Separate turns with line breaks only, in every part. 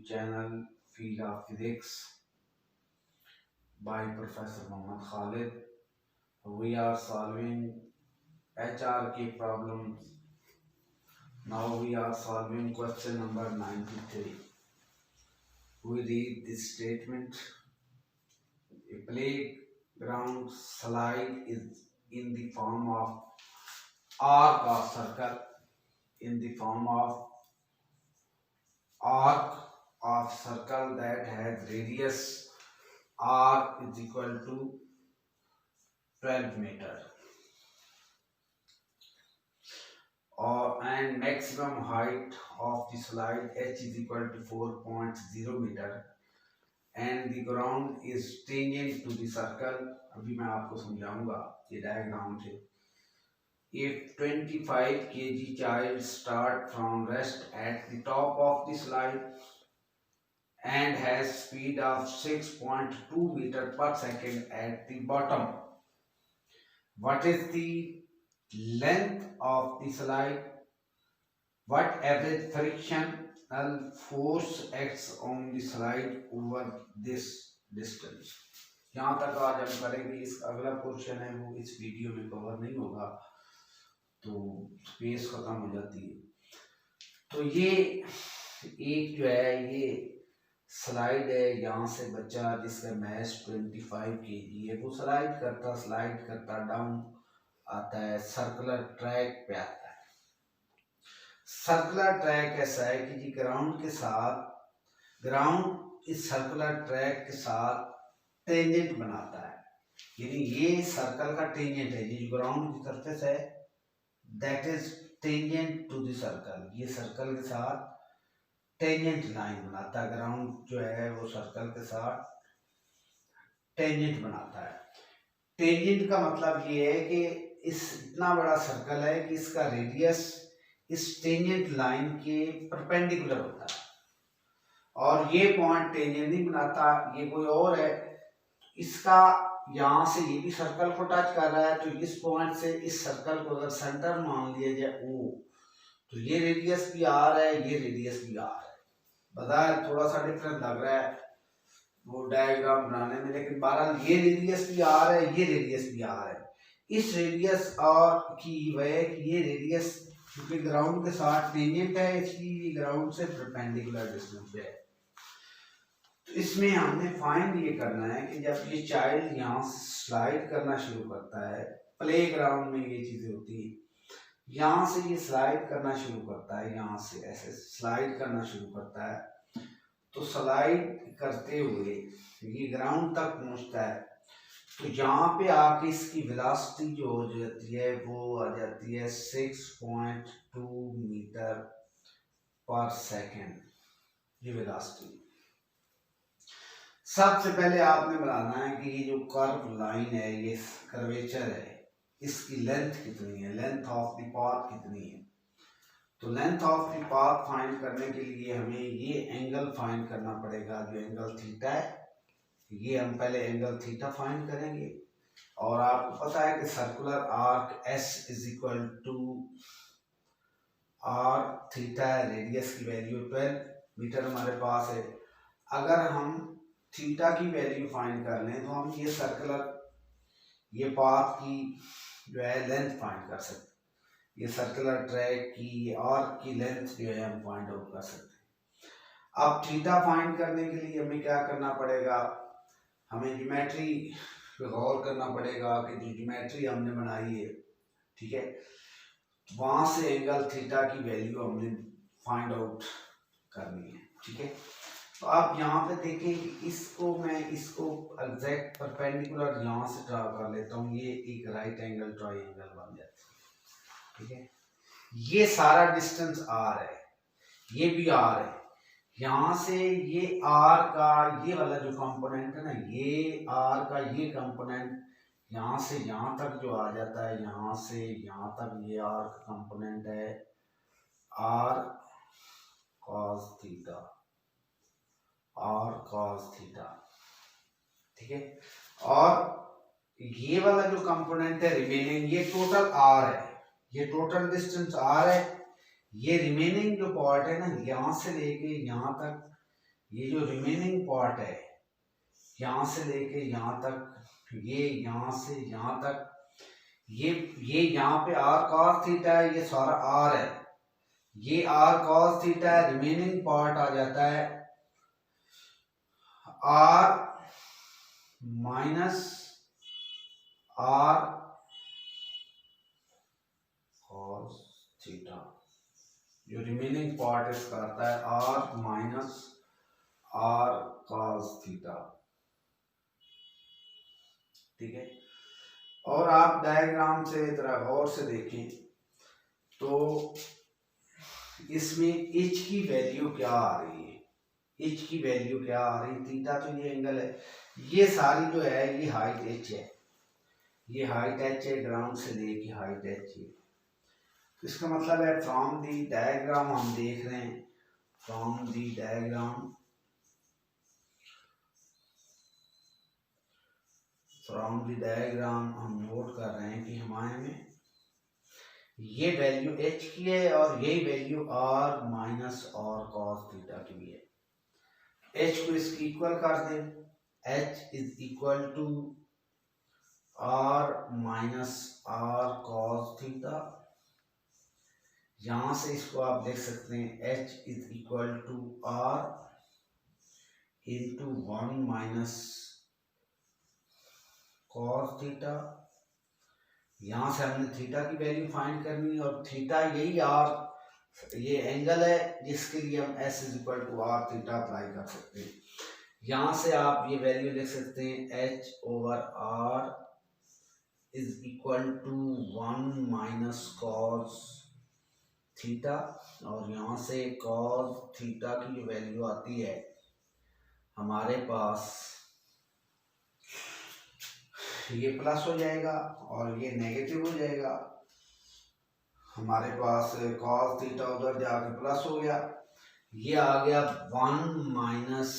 channel Field of Physics by Professor Muhammad Khalid. We are solving HRK problems. Now we are solving question number 93. We read this statement. A playground slide is in the form of arc of circle, that has radius r is equal to 12 meter, and maximum height of the slide h is equal to 4.0 meter, and the ground is tangent to the circle. अभी मैं आपको समझाऊंगा ये diagram से. If 25 kg child start from rest at the top of the slide and has speed of 6.2 meter per second at the bottom, what is the length of the slide? What average frictional force acts on the slide over this distance? यहाँ तक आज हम करेंगे. इस अगला portion है वो इस वीडियो में कवर नहीं होगा, तो स्पेस खत्म हो जाती है. तो ये एक जो है ये स्लाइड है. यहाँ से बच्चा जिसका मैस 25 kg है वो स्लाइड करता डाउन आता है, सर्कुलर ट्रैक पे आता है. सर्कुलर ट्रैक ऐसा है कि जी ग्राउंड इस सर्कुलर ट्रैक के साथ टेंजेंट बनाता है. यानी ये सर्कल का टेंजेंट है. ये ग्राउंड की सरफेस है that is tangent to the circle. ये सर्कल के साथ टेंजेंट लाइन बनाता है. ग्राउंड जो है वो सर्कल के साथ टेंजेंट बनाता है. टेंजेंट का मतलब ये है कि इस इतना बड़ा सर्कल है कि इसका रेडियस इस टेंजेंट लाइन के परपेंडिकुलर होता है, और ये पॉइंट टेंजेंट नहीं बनाता, ये कोई और है. इसका यहाँ से ये भी सर्कल को टच कर रहा है, तो इस पॉइंट से इस सर्कल को अगर सेंटर मान लिया जाए O, तो ये रेडियस भी R है, ये रेडियस भी R है. बता थोड़ा सा डिफरेंस लग रहा है वो डायग्राम बनाने में, लेकिन बहरहाल ये रेडियस भी R है, ये रेडियस भी R है. इस रेडियस और की वजह कि ये रेडियस क्योंकि ग्राउंड के साथ टेंजेंट है, इसलिए ग्राउंड से परपेंडिकुलर डिस्टेंस पे है. तो इसमें हमने फाइंड ये करना है कि जब ये चाइल्ड यहाँ स्लाइड करना शुरू करता है, प्ले ग्राउंड में ये चीजें होती है, यहाँ से ये स्लाइड करना शुरू करता है, यहाँ से ऐसे स्लाइड करना शुरू करता है, तो स्लाइड करते हुए ये ग्राउंड तक पहुँचता है. तो यहाँ पे आके इसकी वेलोसिटी जो हो जाती है वो आ जाती है 6.2 मीटर पर सेकेंड. ये वेलोसिटी. सबसे पहले आपने बनाना है कि ये जो कर्व लाइन है, ये कर्वेचर है, इसकी लेंथ कितनी है, लेंथ ऑफ द पाथ कितनी है. तो length of the path find करने के लिए हमें ये एंगल फाइंड करना पड़ेगा, जो एंगल थीटा है. ये हम पहले एंगल थीटा फाइंड करेंगे, और आपको पता है कि circular arc S is equal to R theta, radius की वैल्यू 12 मीटर हमारे पास है. अगर हम थीटा की वैल्यू फाइंड कर लें तो हम ये सर्कुलर ये पाथ की जो है लेंथ फाइंड कर सकते हैं. ये सर्कुलर ट्रैक की आर्क की लेंथ जो है हम फाइंड आउट कर सकते हैं. अब थीटा फाइंड करने के लिए हमें क्या करना पड़ेगा, हमें ज्योमेट्री पे गौर करना पड़ेगा कि जो ज्योमेट्री हमने बनाई है, ठीक है, वहां से एंगल थीटा की वैल्यू हमने फाइंड आउट करनी है. ठीक है, तो आप यहाँ पे देखें कि मैं इसको एग्जैक्ट परपेंडिकुलर यहाँ से ड्रा कर लेता हूँ. ये एक राइट एंगल ट्रायंगल बन जाता है. ठीक है, ये सारा डिस्टेंस R है, ये भी R है. यहाँ से ये R का ये वाला जो कंपोनेंट है ना, ये R का ये कंपोनेंट यहाँ से यहाँ तक जो आ जाता है, यहाँ से यहाँ तक ये R का कंपोनेंट है R cos थीटा. ठीक है, और ये वाला जो कंपोनेंट है रिमेनिंग, ये टोटल R है, ये टोटल डिस्टेंस R है. ये रिमेनिंग जो पार्ट है ना, यहाँ से लेके यहाँ तक ये जो रिमेनिंग पार्ट है यहाँ से लेके यहाँ तक, ये यहाँ से यहाँ तक, ये यहाँ पे आर कॉस थीटा है, ये सारा आर है, ये आर कॉस थीटा है। रिमेनिंग पार्ट आ जाता है R minus R cos theta. जो रिमेनिंग पार्ट इसका आता है R minus R cos theta, ठीक है। और आप डायग्राम से जरा गौर से देखें तो इसमें एच की वैल्यू क्या आ रही है, एच की वैल्यू क्या आ रही है, थीटा तो ये एंगल है, ये सारी जो है ये हाइट एच है, ये हाइट एच है, ग्राउंड से लेके हाइट एच है। तो इसका मतलब है फ्रॉम दी डायग्राम हम देख रहे हैं, from the diagram, from the diagram हम नोट कर रहे हैं कि हमारे में ये वैल्यू एच की है और यही value R minus R cos theta की भी है। एच को इसकी इक्वल कर दें, H is equal to R minus R cos theta. यहां से इसको आप देख सकते हैं H is equal to R into 1 minus cos theta. यहां से हमने थीटा की वैल्यू फाइंड करनी है और थीटा यही आर, ये एंगल है जिसके लिए हम S is equal to R theta apply कर सकते हैं। यहां से आप ये वैल्यू लिख सकते हैं H over R is equal to 1 minus cos theta, और यहाँ से कॉस थीटा की जो वैल्यू आती है हमारे पास, ये प्लस हो जाएगा और ये नेगेटिव हो जाएगा। हमारे पास कॉस थीटा उधर जाके प्लस हो गया, ये आ गया 1 माइनस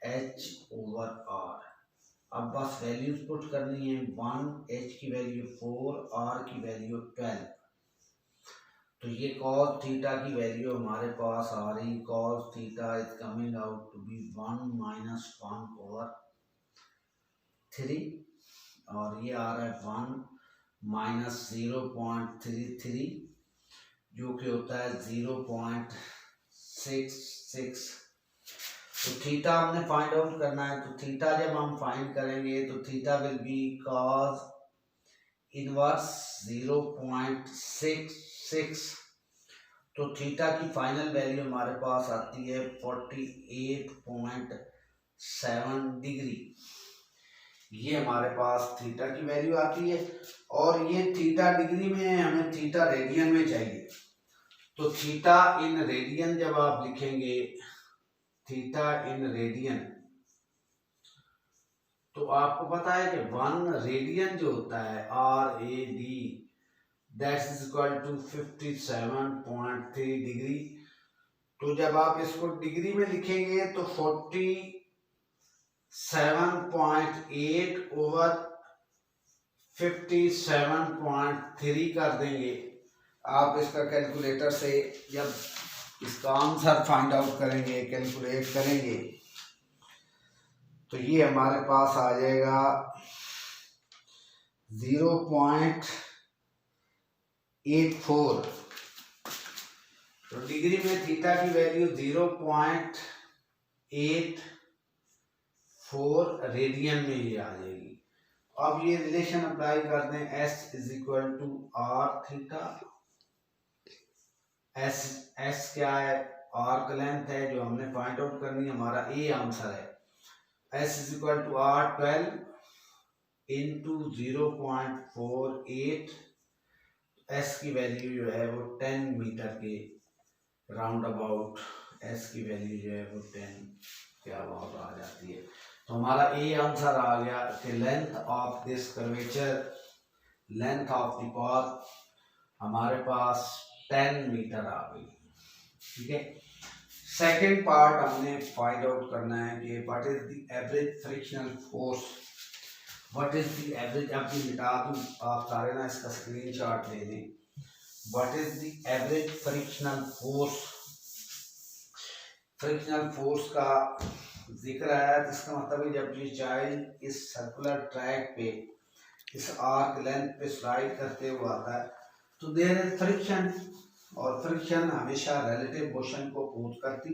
एच ओवर आर। अब बस वैल्यूज पुट करनी है, 1 एच की वैल्यू 4, आर की वैल्यू 12। तो ये कॉस थीटा की वैल्यू हमारे पास आ रही, cos theta is coming out to be 1 minus 1 over 3, और ये आ रहा है 1 माइनस 0.33 जो कि होता है 0.66। तो थीटा हमने फाइंड आउट करना है, तो थीटा जब हम फाइंड करेंगे तो theta will be cos inverse 0.66। तो थीटा की फाइनल वैल्यू हमारे पास आती है 48.7 डिग्री। ये हमारे पास थीटा की वैल्यू आती है, और ये थीटा डिग्री में, हमें थीटा रेडियन में चाहिए। तो थीटा इन रेडियन जब आप लिखेंगे, थीटा इन रेडियन, तो आपको पता है कि 1 रेडियन जो होता है RAD that is equal to 57.3 degree. तो जब आप इसको डिग्री में लिखेंगे तो 47.8 ओवर 57.3 कर देंगे। आप इसका कैलकुलेटर से जब इसका आंसर फाइंड आउट करेंगे, कैलकुलेट करेंगे, तो ये हमारे पास आ जाएगा 0.84। तो डिग्री में थीटा की वैल्यू 0.84 रेडियन में ये आ जाएगी। अब ये रिलेशन अप्लाई कर दें, S is equal to R theta. S क्या है, आर्क लेंथ है जो हमने फाइंड आउट करनी है, हमारा ए आंसर है। S is equal to R 12 into 0.48। S की वैल्यू जो है वो 10 मीटर के राउंड अबाउट, S की वैल्यू जो है वो 10 के अबाउट आ जाती है। तो हमारा ए आंसर आ गया कि length of this curvature, length of the path हमारे पास 10 मीटर आ गई, ठीक है। सेकेंड पार्ट हमने फाइंड आउट करना है कि what is the average frictional force, what is the average. अब ये मिटा दूं, आप सारे ना इसका स्क्रीनशॉट ले लें। What is the average frictional force, frictional force का जिक्र आया, तो इसका मतलब है जब ये चाइल्ड इस सर्कुलर ट्रैक पे इस आर्क लेंथ पे स्लाइड करते हुए आता है तो देयर इज फ्रिक्शन, और फ्रिक्शन हमेशा रिलेटिव मोशन को अपोज करती।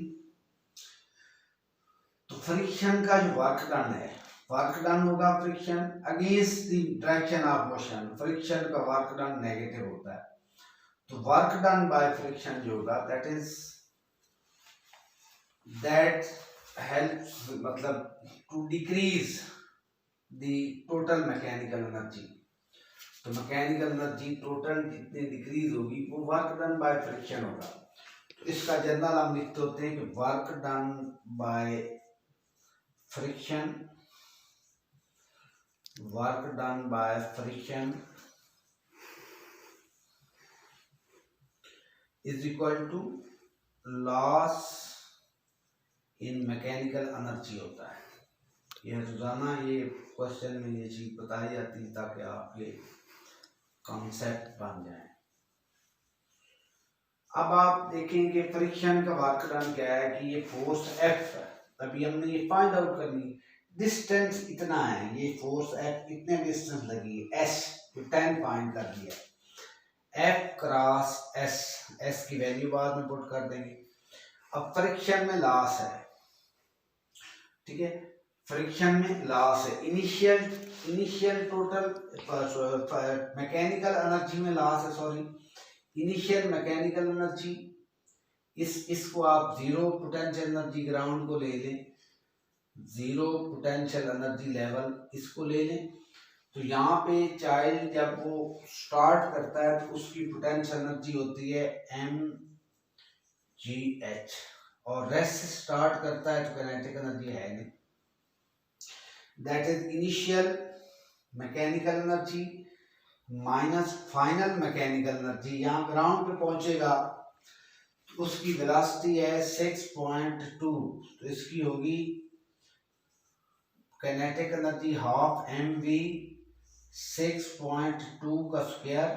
तो फ्रिक्शन का जो वर्क डन है, वर्क डन होगा friction against the direction of motion, friction का वर्क डन नेगेटिव होता है। तो वर्क डन बाय फ्रिक्शन जो होगा दैट हेल्प्स मतलब to decrease the total mechanical energy. तो मैकेनिकल एनर्जी टोटल जितनी डिक्रीज होगी वो वर्क डन बाय फ्रिक्शन होगा। तो इसका जनरल हम लिखते होते हैं कि work done by friction, work done by friction is equal to loss in mechanical energy होता है। यह रोजाना ये क्वेश्चन में ये चीज बताई जाती है ताकि आपके कॉन्सेप्ट बन जाए। अब आप देखेंगे फ्रिक्शन का वर्क डन क्या है कि ये फोर्स एफ है, अभी हमने ये फाइंड आउट करनी, डिस्टेंस इतना है, ये फोर्स एफ इतने डिस्टेंस लगी है एस, तो 10 फाइंड कर दिया, एफ क्रॉस एस, एस की वैल्यू बाद में पुट कर देंगे। अब फ्रिक्शन में लॉस है, ठीक है, फ्रिक्शन में लॉस है, इनिशियल टोटल मैकेनिकल एनर्जी में लॉस है, सॉरी इनिशियल मैकेनिकल एनर्जी, इसको आप जीरो पोटेंशियल एनर्जी ग्राउंड को ले लें, जीरो पोटेंशियल एनर्जी लेवल इसको ले लें। तो यहाँ पे चाइल्ड जब वो स्टार्ट करता है तो उसकी पोटेंशियल एनर्जी होती है mgh, और रेस्ट स्टार्ट करता है तो काइनेटिक एनर्जी है नहीं, that is initial mechanical energy minus final mechanical energy. यहाँ ग्राउंड पे पहुंचेगा तो उसकी वेलोसिटी है 6.2, तो इसकी होगी काइनेटिक एनर्जी हाफ mv 6.2 का स्क्वायर,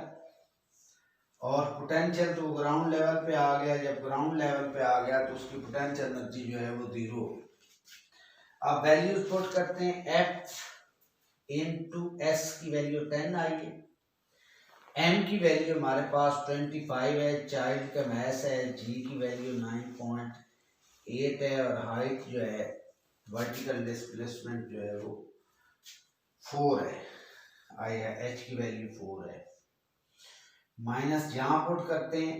और पोटेंशियल तो ग्राउंड लेवल पे आ गया, जब ग्राउंड लेवल पे आ गया तो उसकी पोटेंशियल एनर्जी जो है वो जीरो। अब वैल्यूज पुट करते हैं, f इनटू s की वैल्यू 10 आई है, m की वैल्यू हमारे पास 25 है, चाइल्ड का मैस है, g की वैल्यू 9.8 है, और हाइट जो है वर्टिकल डिस्प्लेसमेंट जो है वो 4 है, आई है, h की वैल्यू 4 है, माइनस यहाँ पुट करते हैं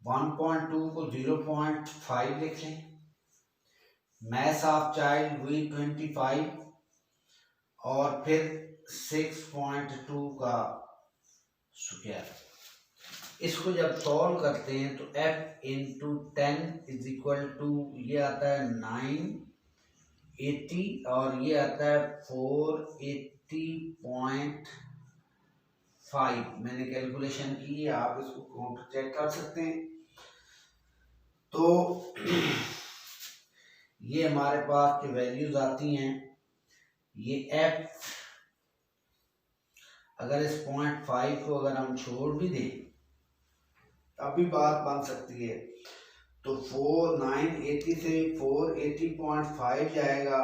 1.2 को 0.5 लिख लें, मैस ऑफ चाइल्ड हुई 25 और फिर 6.2 का स्क्वायर। इसको जब सॉल्व करते हैं तो f into 10 is equal to ये आता है 980 और ये आता है 480.5। मैंने कैलकुलेशन की है, आप इसको काउंटर चेक कर सकते हैं। तो ये हमारे पास जो वैल्यूज आती हैं, ये f अगर इस 0.5 को अगर हम छोड़ भी दें तब भी बात बन सकती है। तो 980 से 480.5 जाएगा,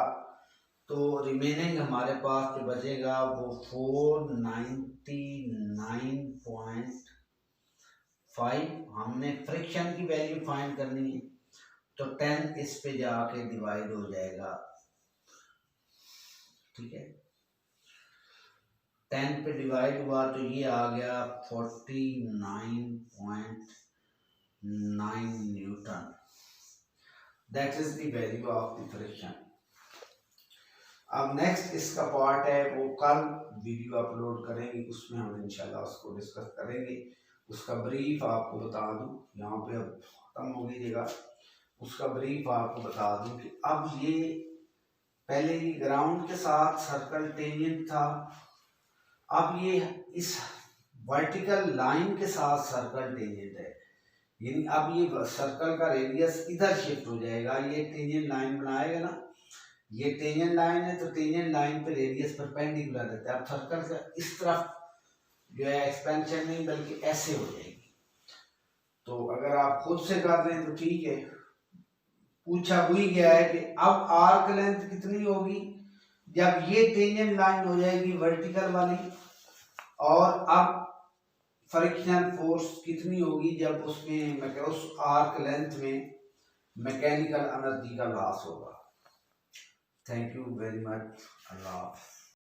तो रिमेनिंग हमारे पास जो बचेगा वो 499.5। हमने फ्रिक्शन की वैल्यू फाइंड करनी है, तो 10 इस पे जाके डिवाइड हो जाएगा, ठीक है, 10 पे डिवाइड हुआ तो ये आ गया 49.9 Newton, that is the value of the friction. अब नेक्स्ट इसका पार्ट है वो कल वीडियो अपलोड करेंगे, उसमें हम इंशाल्लाह उसको डिस्कस करेंगे। उसका ब्रीफ आपको बता दूं, यहाँ पे अब खत्म हो गई, उसका ब्रीफ आपको बता दूं कि अब ये पहले ये ग्राउंड के साथ सर्कल टेंजेंट था, अब ये इस वर्टिकल लाइन के साथ सर्कल टेंजेंट है, यानी अब ये सर्कल का रेडियस इधर शिफ्ट हो जाएगा, ये टेंजेंट लाइन बनाएगा ना, ये टेंजेंट लाइन है, तो टेंजेंट लाइन पे रेडियस परपेंडिकुलर रहता है। अब सर्कल का इस तरफ जो है एक्सपेंशन नहीं बल्कि ऐसे हो जाएगी। तो अगर आप खुद से कर रहे हैं तो ठीक है, पूछा हुई गया है कि अब आर्क लेंथ कितनी होगी जब ये टेंजेंट लाइन हो जाएगी वर्टिकल वाली, और अब फ्रिक्शनल फोर्स कितनी होगी जब उसमें उस आर्क लेंथ में मैकेनिकल एनर्जी का लॉस होगा। Thank you very much. Allah.